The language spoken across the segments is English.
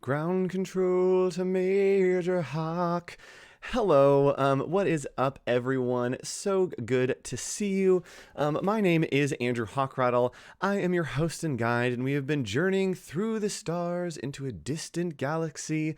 Ground control to Major Hawk. Hello, what is up, everyone? So good to see you. My name is Andrew Hawkrattle. I am your host and guide, and we have been journeying through the stars into a distant galaxy.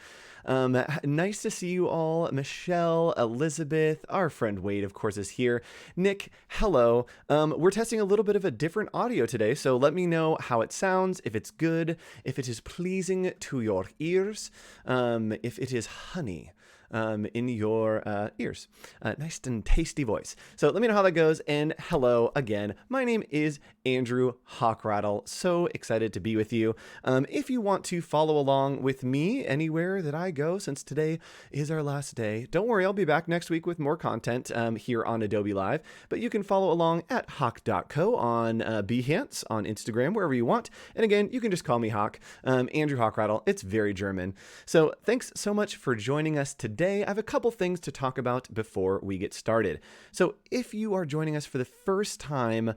Nice to see you all. Michelle, Elizabeth, our friend Wade, of course, is here. Nick, hello. We're testing a little bit of a different audio today, so let me know how it sounds, if it's good, if it is pleasing to your ears, if it is honey in your ears. Nice and tasty voice. So let me know how that goes. And hello again. My name is Andrew Hawkrattle. So excited to be with you. If you want to follow along with me anywhere that I go, since today is our last day, don't worry, I'll be back next week with more content here on Adobe Live. But you can follow along at hawk.co on Behance, on Instagram, wherever you want. And again, you can just call me Hawk. Andrew Hawkrattle. It's very German. So thanks so much for joining us today. I have a couple things to talk about before we get started. So if you are joining us for the first time,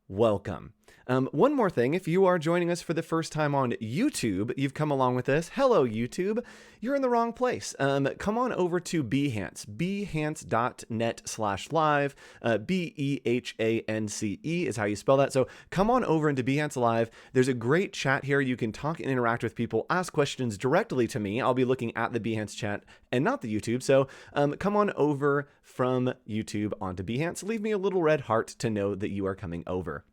welcome. One more thing, if you are joining us for the first time on YouTube, you've come along with us. Hello, YouTube. You're in the wrong place. Come on over to Behance, behance.net/live. Behance is how you spell that. So come on over into Behance Live. There's a great chat here. You can talk and interact with people, ask questions directly to me. I'll be looking at the Behance chat and not the YouTube. So come on over from YouTube onto Behance. Leave me a little red heart to know that you are coming over.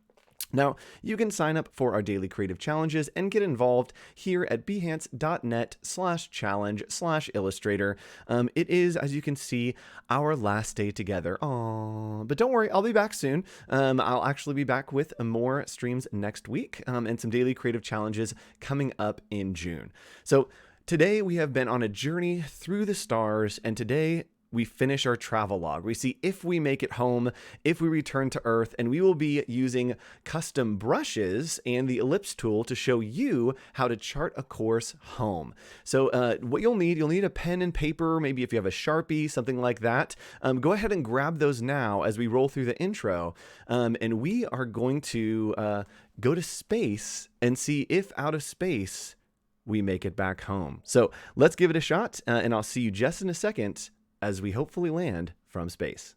Now, you can sign up for our daily creative challenges and get involved here at behance.net/challenge/illustrator. It is, as you can see, our last day together. Aww. But don't worry, I'll be back soon. I'll actually be back with more streams next week and some daily creative challenges coming up in June. So today we have been on a journey through the stars, and today we finish our travel log. We see if we make it home, if we return to Earth, and we will be using custom brushes and the Ellipse tool to show you how to chart a course home. So what you'll need a pen and paper, maybe if you have a Sharpie, something like that. Go ahead and grab those now as we roll through the intro. And we are going to go to space and see if out of space we make it back home. So let's give it a shot, and I'll see you just in a second as we hopefully land from space.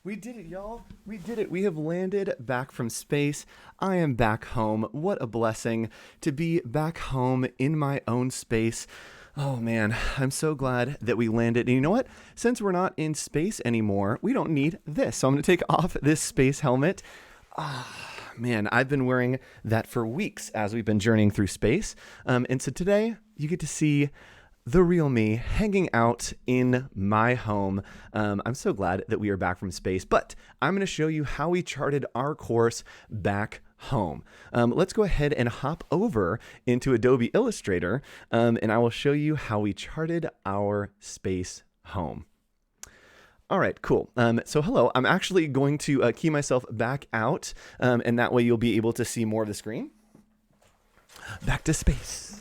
We did it, y'all. We did it. We have landed back from space. I am back home. What a blessing to be back home in my own space. Oh man, I'm so glad that we landed. And you know what? Since we're not in space anymore, we don't need this. So I'm going to take off this space helmet. Man, I've been wearing that for weeks as we've been journeying through space. And so today you get to see the real me hanging out in my home. I'm so glad that we are back from space, but I'm going to show you how we charted our course back home. Let's go ahead and hop over into Adobe Illustrator, and I will show you how we charted our space home. All right, cool. So hello, I'm actually going to key myself back out, and that way you'll be able to see more of the screen. Back to space.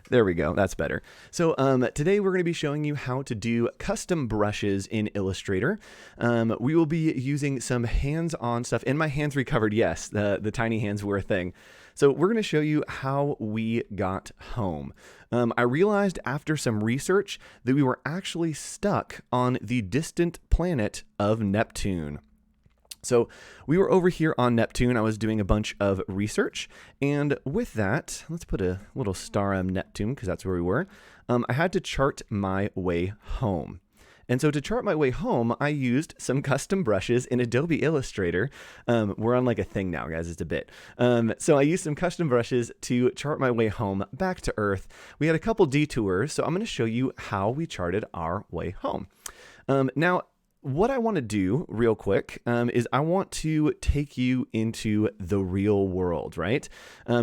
There we go. That's better. So today we're going to be showing you how to do custom brushes in Illustrator. We will be using some hands-on stuff, and my hands recovered. Yes, the tiny hands were a thing. So we're going to show you how we got home. I realized after some research that we were actually stuck on the distant planet of Neptune. So we were over here on Neptune. I was doing a bunch of research. And with that, let's put a little star on Neptune because that's where we were. I had to chart my way home. And so to chart my way home, I used some custom brushes in Adobe Illustrator. We're on like a thing now, guys. It's a bit. So I used some custom brushes to chart my way home back to Earth. We had a couple detours, so I'm going to show you how we charted our way home. Now, what I want to do real quick is I want to take you into the real world, right?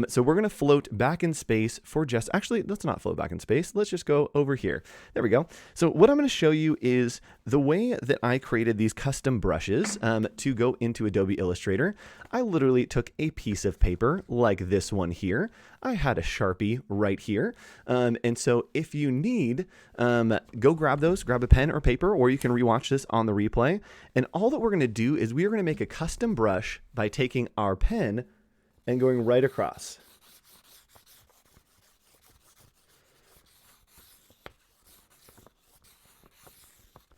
So we're going to float back in space for just, actually, let's not float back in space. Let's just go over here. There we go. So what I'm going to show you is the way that I created these custom brushes to go into Adobe Illustrator. I literally took a piece of paper like this one here. I had a Sharpie right here. And so if you need, go grab those, grab a pen or paper, or you can rewatch this on the replay. And all that we're going to do is we are going to make a custom brush by taking our pen and going right across.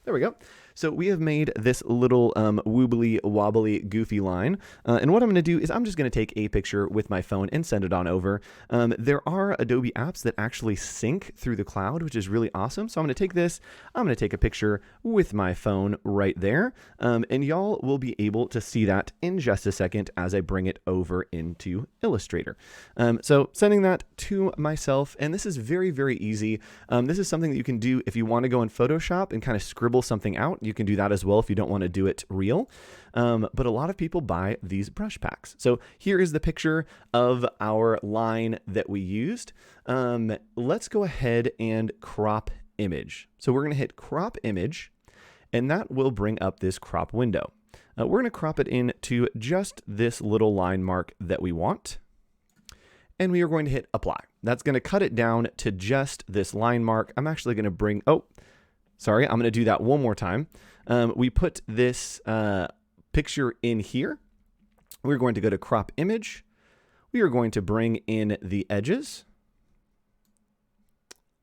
There we go. So we have made this little wobbly, wobbly, goofy line. And what I'm going to do is I'm just going to take a picture with my phone and send it on over. There are Adobe apps that actually sync through the cloud, which is really awesome. So I'm going to take this, I'm going to take a picture with my phone right there. And y'all will be able to see that in just a second as I bring it over into Illustrator. So sending that to myself, and this is very, very easy. This is something that you can do if you want to go in Photoshop and kind of scribble something out. You can do that as well if you don't want to do it real. But a lot of people buy these brush packs. So here is the picture of our line that we used. Let's go ahead and crop image. So we're going to hit crop image, and that will bring up this crop window. We're going to crop it into just this little line mark that we want. And we are going to hit apply. That's going to cut it down to just this line mark. I'm actually going to bring, sorry, I'm going to do that one more time. We put this picture in here. We're going to go to crop image. We are going to bring in the edges.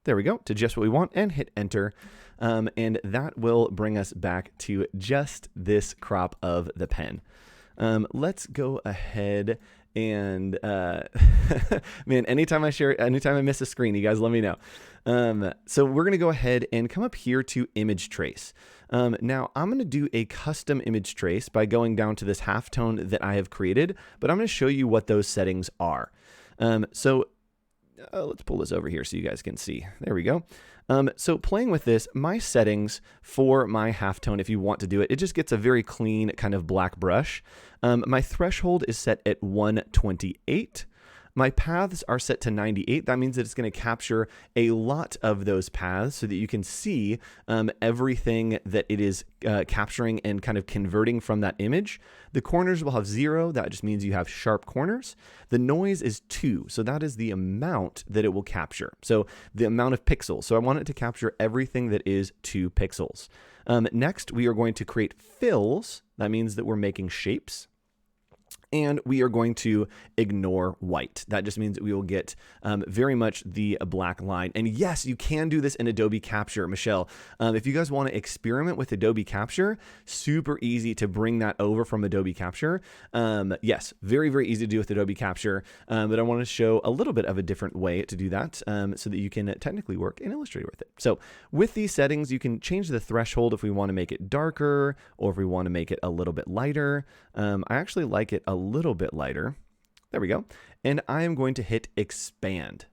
There we go, to just what we want, and hit enter. And that will bring us back to just this crop of the pen. Let's go ahead and man, anytime I miss a screen, you guys let me know. So we're going to go ahead and come up here to image trace. Now I'm going to do a custom image trace by going down to this halftone that I have created, but I'm going to show you what those settings are. Let's pull this over here so you guys can see. There we go. So playing with this, my settings for my halftone, if you want to do it, it just gets a very clean kind of black brush. My threshold is set at 128. My paths are set to 98. That means that it's going to capture a lot of those paths so that you can see everything that it is capturing and kind of converting from that image. The corners will have 0. That just means you have sharp corners. The noise is 2. So that is the amount that it will capture. So the amount of pixels. So I want it to capture everything that is 2 pixels. Next, we are going to create fills. That means that we're making shapes. And we are going to ignore white. That just means that we will get very much the black line. And yes, you can do this in Adobe Capture, Michelle. If you guys want to experiment with Adobe Capture, super easy to bring that over from Adobe Capture. Yes, very, very easy to do with Adobe Capture. But I want to show a little bit of a different way to do that so that you can technically work in Illustrator with it. So with these settings, you can change the threshold if we want to make it darker or if we want to make it a little bit lighter. I actually like it a little bit lighter. There we go. And I am going to hit expand.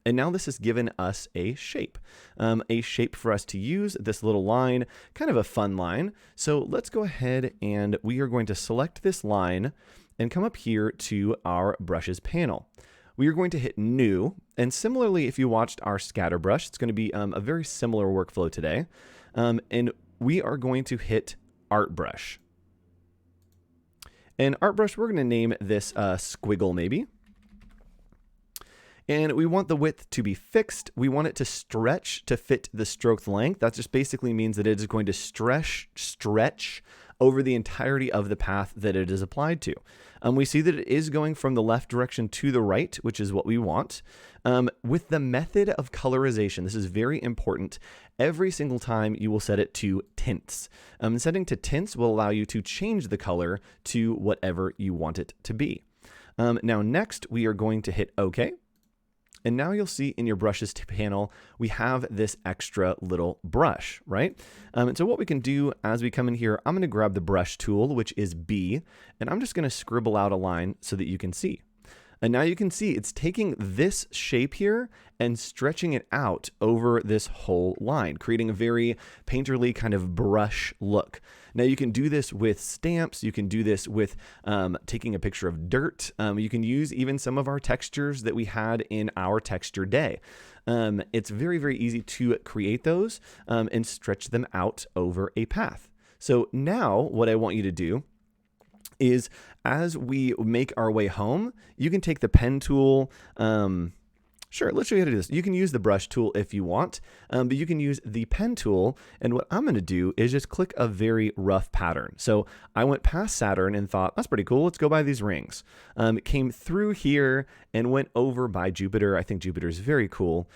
And now this has given us a shape for us to use, this little line, kind of a fun line. So let's go ahead and we are going to select this line and come up here to our brushes panel. We are going to hit new. And similarly, if you watched our scatter brush, it's going to be a very similar workflow today. And we are going to hit art brush. And art brush, we're going to name this squiggle maybe. And we want the width to be fixed. We want it to stretch to fit the stroke length. That just basically means that it is going to stretch over the entirety of the path that it is applied to. We see that it is going from the left direction to the right, which is what we want. With the method of colorization, this is very important. Every single time you will set it to tints. Setting to tints will allow you to change the color to whatever you want it to be. Now next, we are going to hit OK. And now you'll see in your brushes panel, we have this extra little brush, right? And so what we can do as we come in here, I'm going to grab the brush tool, which is B, and I'm just going to scribble out a line so that you can see. And now you can see it's taking this shape here and stretching it out over this whole line, creating a very painterly kind of brush look. Now you can do this with stamps. You can do this with taking a picture of dirt. You can use even some of our textures that we had in our texture day. It's very, very easy to create those and stretch them out over a path. So now what I want you to do is as we make our way home, you can take the pen tool. Sure, let's show you how to do this. You can use the brush tool if you want, but you can use the pen tool. And what I'm going to do is just click a very rough pattern. So I went past Saturn and thought, that's pretty cool. Let's go by these rings. It came through here and went over by Jupiter. I think Jupiter is very cool.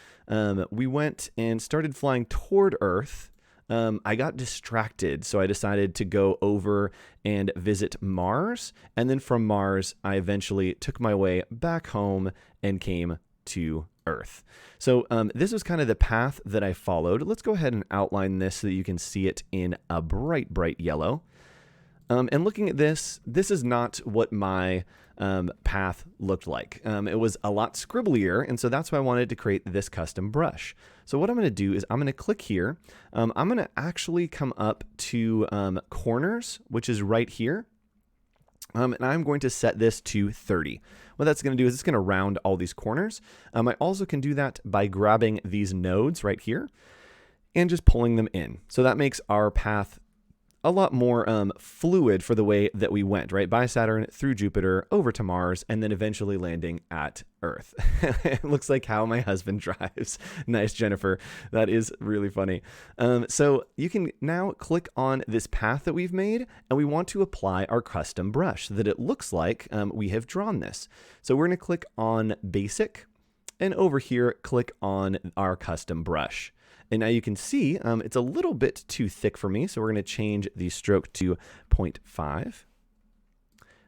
We went and started flying toward Earth. I got distracted, so I decided to go over and visit Mars. And then from Mars, I eventually took my way back home and came to Earth. So this was kind of the path that I followed. Let's go ahead and outline this so that you can see it in a bright, bright yellow. And looking at this, this is not what my path looked like. It was a lot scribblier, and so that's why I wanted to create this custom brush. So what I'm going to do is I'm going to click here. I'm going to actually come up to corners, which is right here. And I'm going to set this to 30. What that's going to do is it's going to round all these corners. I also can do that by grabbing these nodes right here and just pulling them in. So that makes our path a lot more fluid for the way that we went, right? By Saturn, through Jupiter, over to Mars, and then eventually landing at Earth. It looks like how my husband drives. Nice, Jennifer. That is really funny. So you can now click on this path that we've made, and we want to apply our custom brush so that it looks like we have drawn this. So we're going to click on Basic, and over here, click on our custom brush. And now you can see it's a little bit too thick for me, so we're going to change the stroke to 0.5.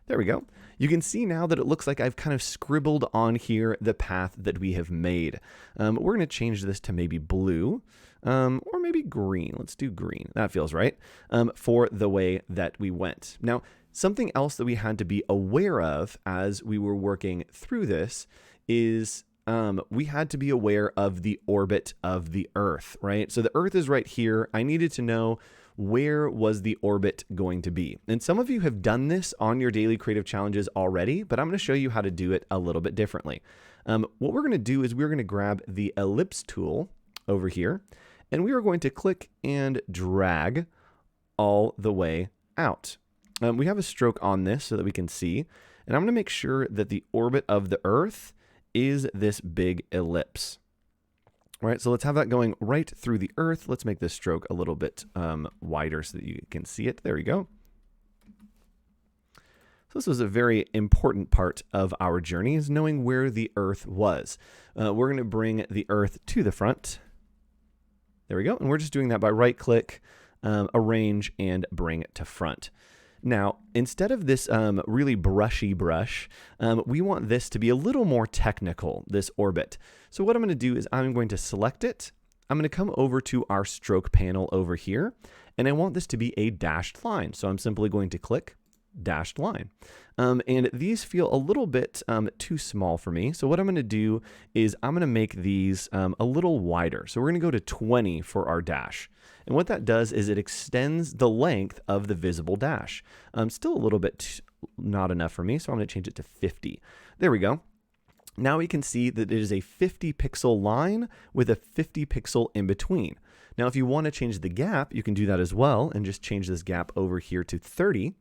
There we go. You can see now that it looks like I've kind of scribbled on here the path that we have made. We're going to change this to maybe blue or maybe green. Let's do green. That feels right for the way that we went. Now, something else that we had to be aware of as we were working through this is we had to be aware of the orbit of the Earth, right? So the Earth is right here. I needed to know where was the orbit going to be. And some of you have done this on your daily creative challenges already, but I'm going to show you how to do it a little bit differently. What we're going to do is we're going to grab the Ellipse tool over here, and we are going to click and drag all the way out. We have a stroke on this so that we can see, and I'm going to make sure that the orbit of the Earth is this big ellipse. All right, so let's have that going right through the Earth. Let's make this stroke a little bit wider so that you can see it. There we go. So this was a very important part of our journey, is knowing where the Earth was. We're going to bring the Earth to the front. There we go. And we're just doing that by right-click, arrange, and bring it to front. Now, instead of this really brushy brush, we want this to be a little more technical, this orbit. So what I'm going to do is I'm going to select it. I'm going to come over to our stroke panel over here, and I want this to be a dashed line. So I'm simply going to click dashed line. And these feel a little bit too small for me. So what I'm going to do is I'm going to make these a little wider. So we're going to go to 20 for our dash. And what that does is it extends the length of the visible dash. Still a little bit not enough for me, so I'm going to change it to 50. There we go. Now we can see that it is a 50 pixel line with a 50 pixel in between. Now if you want to change the gap, you can do that as well and just change this gap over here to 30.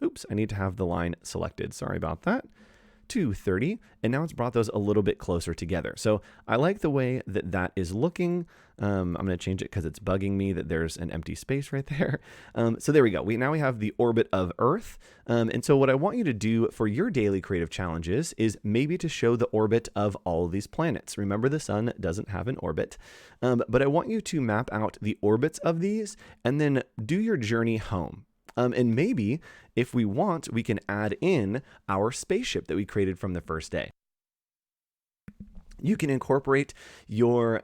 Oops, I need to have the line selected. Sorry about that. to 30, and now it's brought those a little bit closer together. So I like the way that that is looking. I'm going to change it because it's bugging me that there's an empty space right there. So there we go. Now we have the orbit of Earth. And so what I want you to do for your daily creative challenges is maybe to show the orbit of all of these planets. Remember, the sun doesn't have an orbit, but I want you to map out the orbits of these and then do your journey home. And maybe if we want, we can add in our spaceship that we created from the first day. You can incorporate your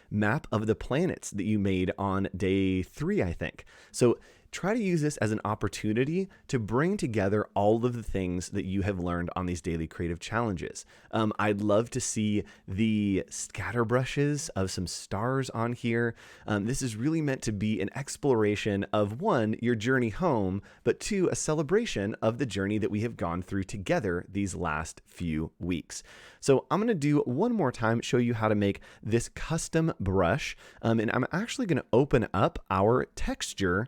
map of the planets that you made on day 3, I think. So try to use this as an opportunity to bring together all of the things that you have learned on these daily creative challenges. I'd love to see the scatter brushes of some stars on here. This is really meant to be an exploration of, 1, your journey home, but 2, a celebration of the journey that we have gone through together these last few weeks. So I'm going to do one more time, show you how to make this custom brush. And I'm actually going to open up our texture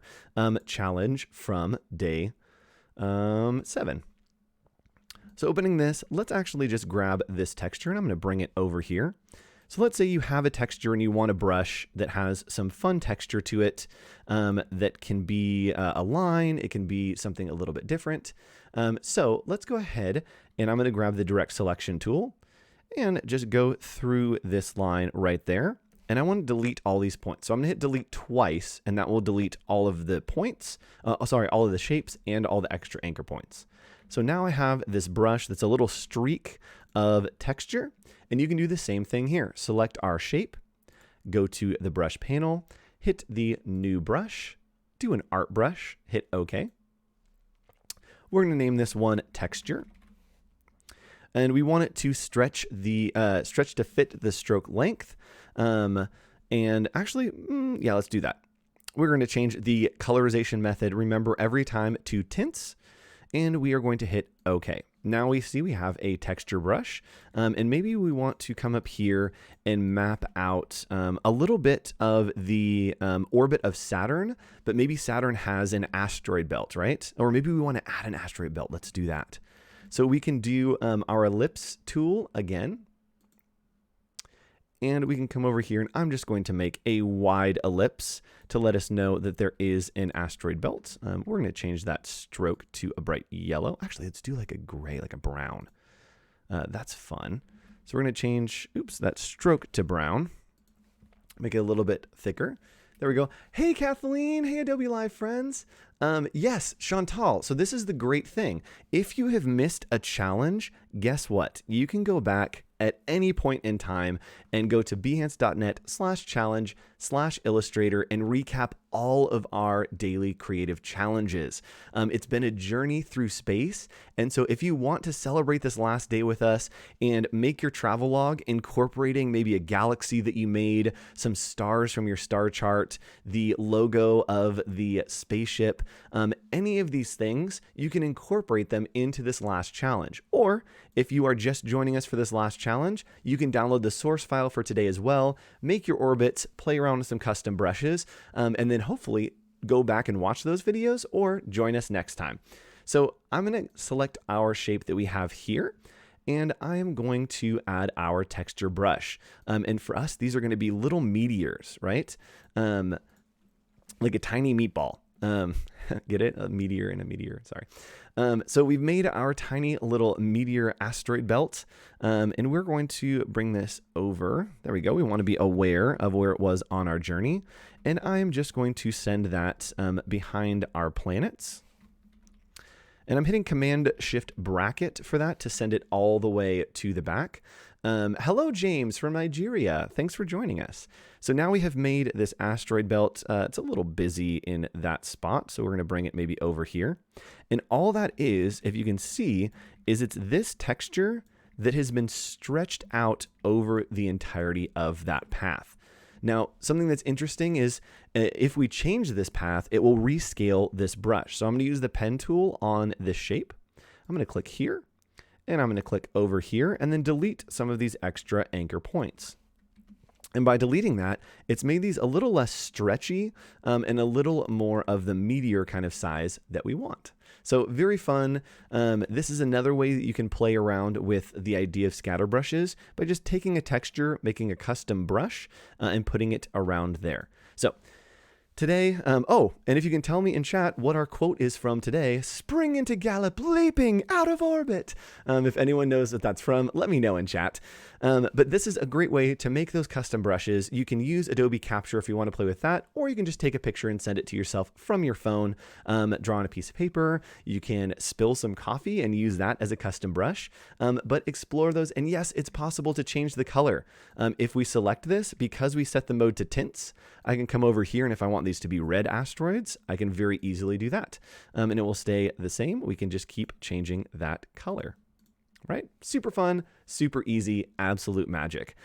challenge from day 7. So opening this, let's actually just grab this texture and I'm going to bring it over here. So let's say you have a texture and you want a brush that has some fun texture to it, that can be a line, it can be something a little bit different. So let's go ahead and I'm going to grab the direct selection tool and just go through this line right there. And I want to delete all these points. So I'm going to hit delete twice, and that will delete all of the points, all of the shapes and all the extra anchor points. So now I have this brush that's a little streak of texture, and you can do the same thing here. Select our shape, go to the brush panel, hit the new brush, do an art brush, hit OK. We're going to name this one texture. And we want it to stretch to fit the stroke length. And actually, yeah, let's do that. We're going to change the colorization method. Remember, every time to tints, and we are going to hit OK. Now we see we have a texture brush, and maybe we want to come up here and map out a little bit of the orbit of Saturn, but maybe Saturn has an asteroid belt, right? Or maybe we want to add an asteroid belt. Let's do that. So we can do our ellipse tool again. And we can come over here and I'm just going to make a wide ellipse to let us know that there is an asteroid belt. We're going to change that stroke to a bright yellow. Actually, let's do like a gray, like a brown. That's fun. So we're going to change, that stroke to brown. Make it a little bit thicker. There we go. Hey, Kathleen. Hey, Adobe Live friends. Yes, Chantal. So this is the great thing. If you have missed a challenge, guess what? You can go back at any point in time and go to behance.net/challenge/illustrator and recap all of our daily creative challenges. It's been a journey through space. And so if you want to celebrate this last day with us and make your travel log incorporating maybe a galaxy that you made, some stars from your star chart, the logo of the spaceship, any of these things, you can incorporate them into this last challenge. Or if you are just joining us for this last challenge, you can download the source file for today as well, make your orbits, play around with some custom brushes, and then hopefully go back and watch those videos or join us next time. So I'm going to select our shape that we have here, and I am going to add our texture brush. And for us, these are going to be little meteors, right? Like a tiny meatball. Get it? A meteor and a meteor, sorry. So we've made our tiny little meteor asteroid belt, and we're going to bring this over. There we go. We want to be aware of where it was on our journey. And I'm just going to send that behind our planets. And I'm hitting Command-Shift bracket for that to send it all the way to the back. Hello, James from Nigeria. Thanks for joining us. So now we have made this asteroid belt. It's a little busy in that spot, so we're going to bring it maybe over here. And all that is, if you can see, is it's this texture that has been stretched out over the entirety of that path. Now, something that's interesting is if we change this path, it will rescale this brush. So I'm going to use the pen tool on this shape. I'm going to click here. And I'm going to click over here and then delete some of these extra anchor points. And by deleting that, it's made these a little less stretchy and a little more of the meteor kind of size that we want. So very fun. This is another way that you can play around with the idea of scatter brushes by just taking a texture, making a custom brush, and putting it around there. So today, oh, and if you can tell me in chat what our quote is from today, spring into gallop, leaping out of orbit. If anyone knows what that's from, let me know in chat. But this is a great way to make those custom brushes. You can use Adobe Capture if you want to play with that, or you can just take a picture and send it to yourself from your phone, draw on a piece of paper. You can spill some coffee and use that as a custom brush, but explore those. And yes, it's possible to change the color. If we select this, because we set the mode to tints, I can come over here, and if I want these to be red asteroids, I can very easily do that. And it will stay the same. We can just keep changing that color. Right? Super fun, super easy, absolute magic.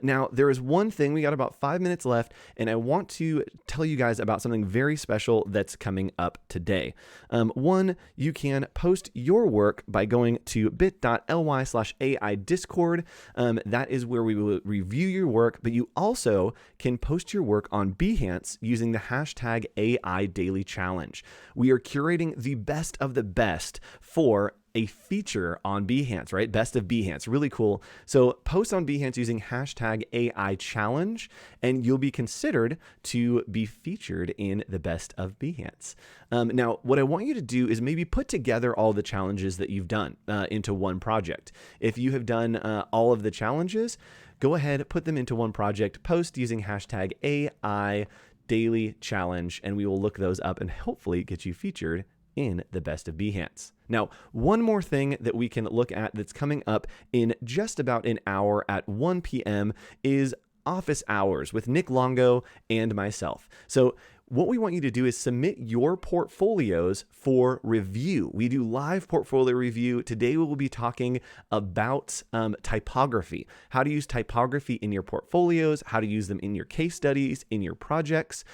Now, there is one thing, we got about 5 minutes left, and I want to tell you guys about something very special that's coming up today. One, you can post your work by going to bit.ly/AI Discord. That is where we will review your work, but you also can post your work on Behance using the hashtag AI Daily Challenge. We are curating the best of the best for a feature on Behance, right? Best of Behance, really cool. So post on Behance using hashtag AI Challenge, and you'll be considered to be featured in the best of Behance. Now, what I want you to do is maybe put together all the challenges that you've done into one project. If you have done all of the challenges, go ahead, put them into one project, post using hashtag AI Daily Challenge, and we will look those up and hopefully get you featured in the best of Behance. Now, one more thing that we can look at that's coming up in just about an hour at 1 p.m. is office hours with Nick Longo and myself. So what we want you to do is submit your portfolios for review. We do live portfolio review. Today we will be talking about typography, how to use typography in your portfolios, how to use them in your case studies, in your projects.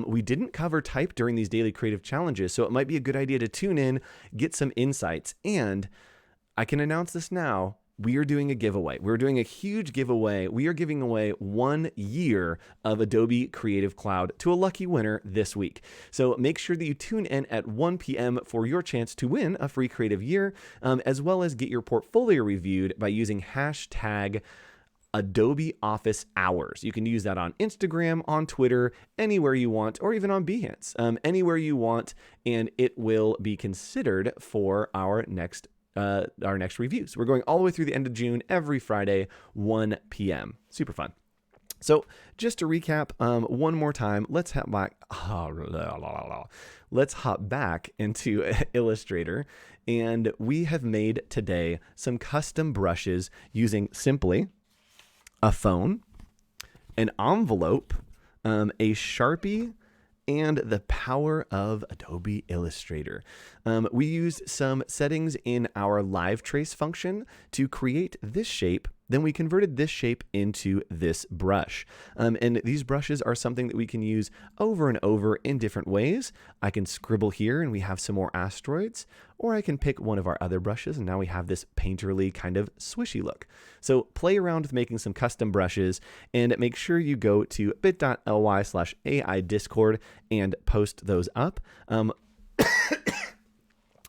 We didn't cover type during these daily creative challenges, so it might be a good idea to tune in, get some insights. And I can announce this now, we are doing a giveaway. We're doing a huge giveaway. We are giving away 1 year of Adobe Creative Cloud to a lucky winner this week. So make sure that you tune in at 1 p.m. for your chance to win a free creative year, as well as get your portfolio reviewed by using hashtag Adobe Office Hours. You can use that on Instagram, on Twitter, anywhere you want, or even on Behance, anywhere you want, and it will be considered for our next reviews. We're going all the way through the end of June, every Friday, 1 p.m. Super fun. So just to recap one more time, let's hop back into Illustrator, and we have made today some custom brushes using simply a phone, an envelope, a Sharpie, and the power of Adobe Illustrator. We used some settings in our live trace function to create this shape. Then we converted this shape into this brush. And these brushes are something that we can use over and over in different ways. I can scribble here and we have some more asteroids, or I can pick one of our other brushes and now we have this painterly kind of swishy look. So play around with making some custom brushes and make sure you go to bit.ly/AI Discord and post those up.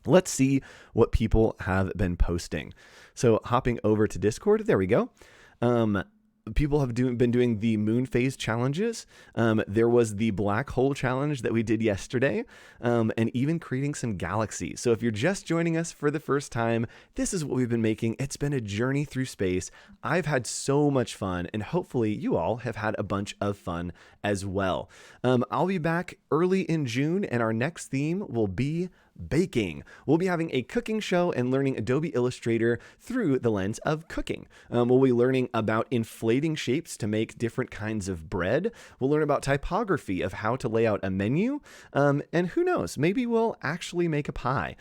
Let's see what people have been posting. So hopping over to Discord, there we go. People have been doing the moon phase challenges. There was the black hole challenge that we did yesterday, and even creating some galaxies. So if you're just joining us for the first time, this is what we've been making. It's been a journey through space. I've had so much fun, and hopefully you all have had a bunch of fun as well. I'll be back early in June, and our next theme will be baking. We'll be having a cooking show and learning Adobe Illustrator through the lens of cooking. We'll be learning about inflating shapes to make different kinds of bread. We'll learn about typography of how to lay out a menu. And who knows, maybe we'll actually make a pie.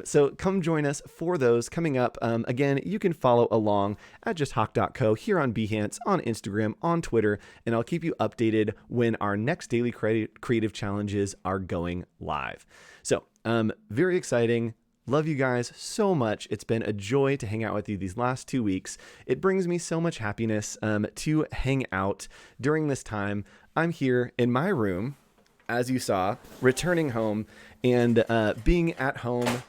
So come join us for those coming up. Again, you can follow along at justhawk.co here on Behance, on Instagram, on Twitter, and I'll keep you updated when our next daily creative challenges are going live. So very exciting. Love you guys so much. It's been a joy to hang out with you these last 2 weeks. It brings me so much happiness to hang out during this time. I'm here in my room as you saw, returning home and being at home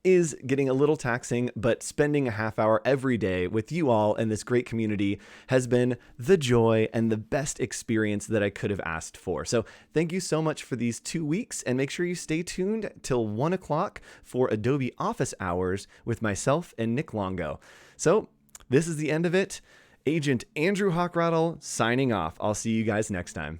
is getting a little taxing, but spending a half hour every day with you all and this great community has been the joy and the best experience that I could have asked for. So thank you so much for these 2 weeks, and make sure you stay tuned till 1 o'clock for Adobe Office Hours with myself and Nick Longo. So this is the end of it. Agent Andrew Hochradel signing off. I'll see you guys next time.